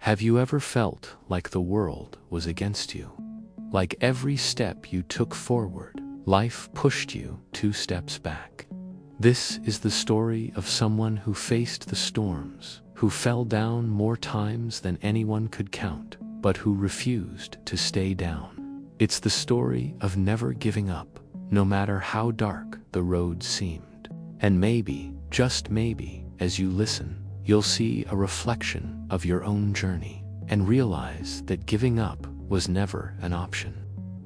Have you ever felt like the world was against you? Like every step you took forward, life pushed you 2 steps back? This is the story of someone who faced the storms, who fell down more times than anyone could count, but who refused to stay down. It's the story of never giving up, no matter how dark the road seemed. And maybe, just maybe, as you listen, you'll see a reflection of your own journey and realize that giving up was never an option.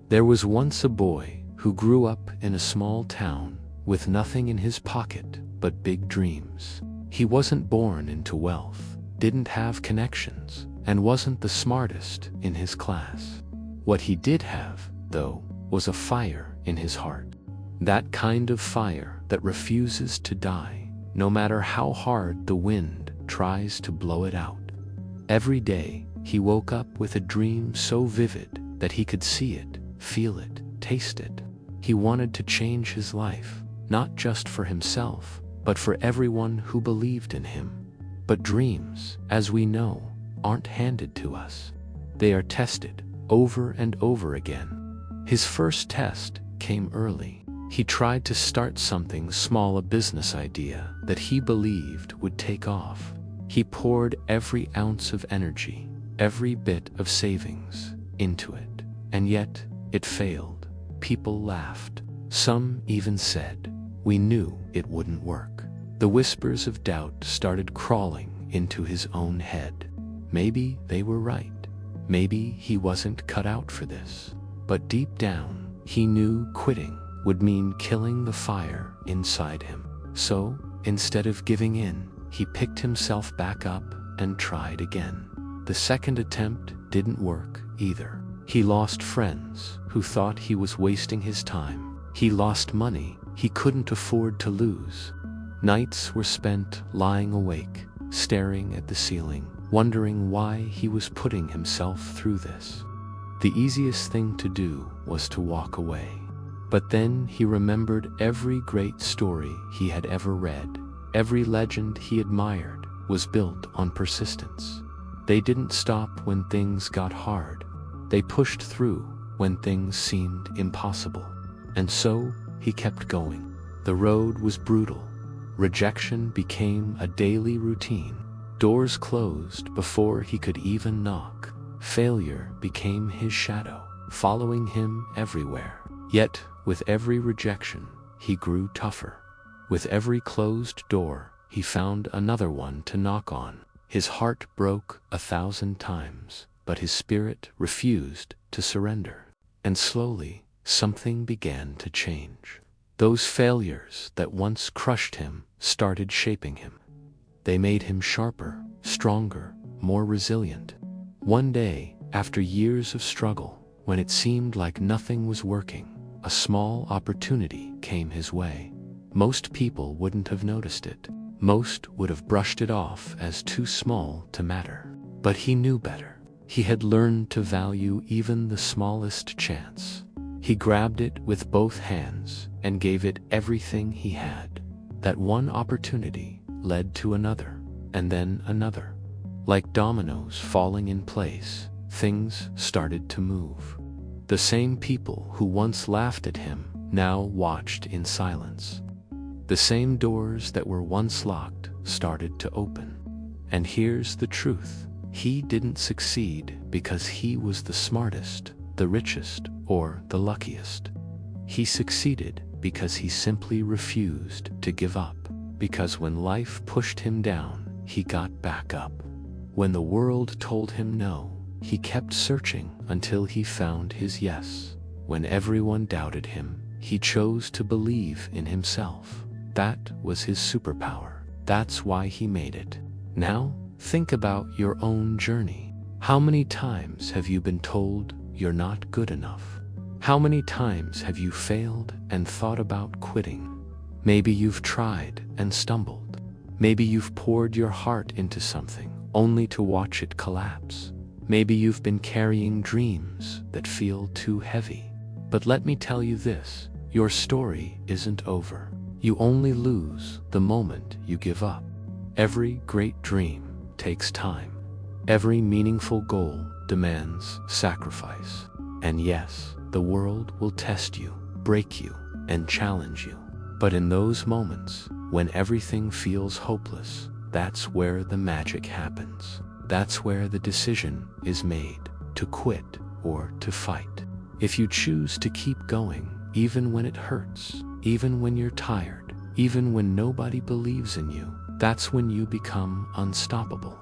There was once a boy who grew up in a small town with nothing in his pocket but big dreams. He wasn't born into wealth, didn't have connections, and wasn't the smartest in his class. What he did have, though, was a fire in his heart. That kind of fire that refuses to die, no matter how hard the wind tries to blow it out. Every day, he woke up with a dream so vivid that he could see it, feel it, taste it. He wanted to change his life, not just for himself, but for everyone who believed in him. But dreams, as we know, aren't handed to us. They are tested over and over again. His first test came early. He tried to start something small, a business idea that he believed would take off. He poured every ounce of energy, every bit of savings into it, and yet it failed. People laughed. Some even said, "We knew it wouldn't work." The whispers of doubt started crawling into his own head. Maybe they were right. Maybe he wasn't cut out for this. But deep down, he knew quitting would mean killing the fire inside him. So, instead of giving in, he picked himself back up and tried again. The second attempt didn't work either. He lost friends who thought he was wasting his time. He lost money he couldn't afford to lose. Nights were spent lying awake, staring at the ceiling, wondering why he was putting himself through this. The easiest thing to do was to walk away. But then he remembered every great story he had ever read. Every legend he admired was built on persistence. They didn't stop when things got hard. They pushed through when things seemed impossible. And so he kept going. The road was brutal. Rejection became a daily routine. Doors closed before he could even knock. Failure became his shadow, following him everywhere. Yet, with every rejection, he grew tougher. With every closed door, he found another one to knock on. His heart broke 1,000 times, but his spirit refused to surrender. And slowly, something began to change. Those failures that once crushed him started shaping him. They made him sharper, stronger, more resilient. One day, after years of struggle, when it seemed like nothing was working, a small opportunity came his way. Most people wouldn't have noticed it. Most would have brushed it off as too small to matter. But he knew better. He had learned to value even the smallest chance. He grabbed it with both hands and gave it everything he had. That one opportunity led to another, and then another. Like dominoes falling in place, things started to move. The same people who once laughed at him now watched in silence. The same doors that were once locked started to open. And here's the truth. He didn't succeed because he was the smartest, the richest, or the luckiest. He succeeded because he simply refused to give up. Because when life pushed him down, he got back up. When the world told him no, he kept searching until he found his yes. When everyone doubted him, he chose to believe in himself. That was his superpower. That's why he made it. Now, think about your own journey. How many times have you been told you're not good enough? How many times have you failed and thought about quitting? Maybe you've tried and stumbled. Maybe you've poured your heart into something only to watch it collapse. Maybe you've been carrying dreams that feel too heavy. But let me tell you this, your story isn't over. You only lose the moment you give up. Every great dream takes time. Every meaningful goal demands sacrifice. And yes, the world will test you, break you, and challenge you. But in those moments, when everything feels hopeless, that's where the magic happens. That's where the decision is made, to quit or to fight. If you choose to keep going, even when it hurts, even when you're tired, even when nobody believes in you, that's when you become unstoppable.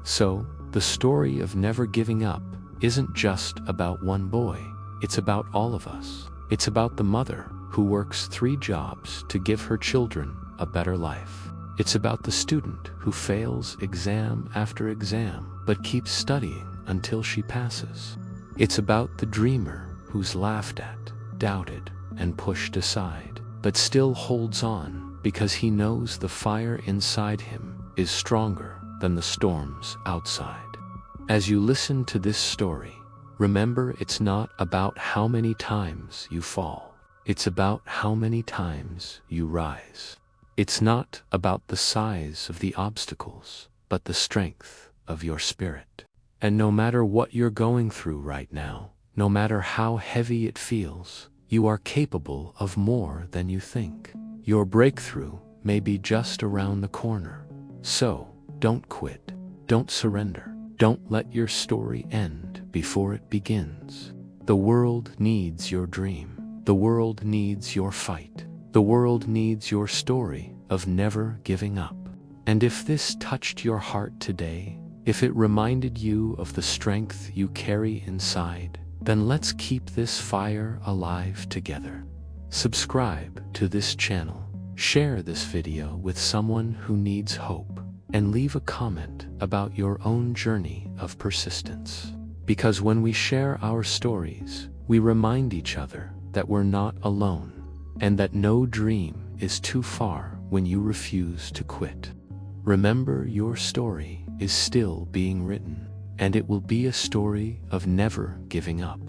So, the story of never giving up isn't just about one boy, it's about all of us. It's about the mother who works 3 jobs to give her children a better life. It's about the student who fails exam after exam but keeps studying until she passes. It's about the dreamer who's laughed at, doubted, and pushed aside, but still holds on because he knows the fire inside him is stronger than the storms outside. As you listen to this story, remember it's not about how many times you fall. It's about how many times you rise. It's not about the size of the obstacles, but the strength of your spirit. And no matter what you're going through right now, no matter how heavy it feels, you are capable of more than you think. Your breakthrough may be just around the corner. So, don't quit. Don't surrender. Don't let your story end before it begins. The world needs your dream. The world needs your fight. The world needs your story of never giving up. And if this touched your heart today, if it reminded you of the strength you carry inside, then let's keep this fire alive together. Subscribe to this channel, share this video with someone who needs hope, and leave a comment about your own journey of persistence. Because when we share our stories, we remind each other that we're not alone, and that no dream is too far when you refuse to quit. Remember, your story is still being written, and it will be a story of never giving up.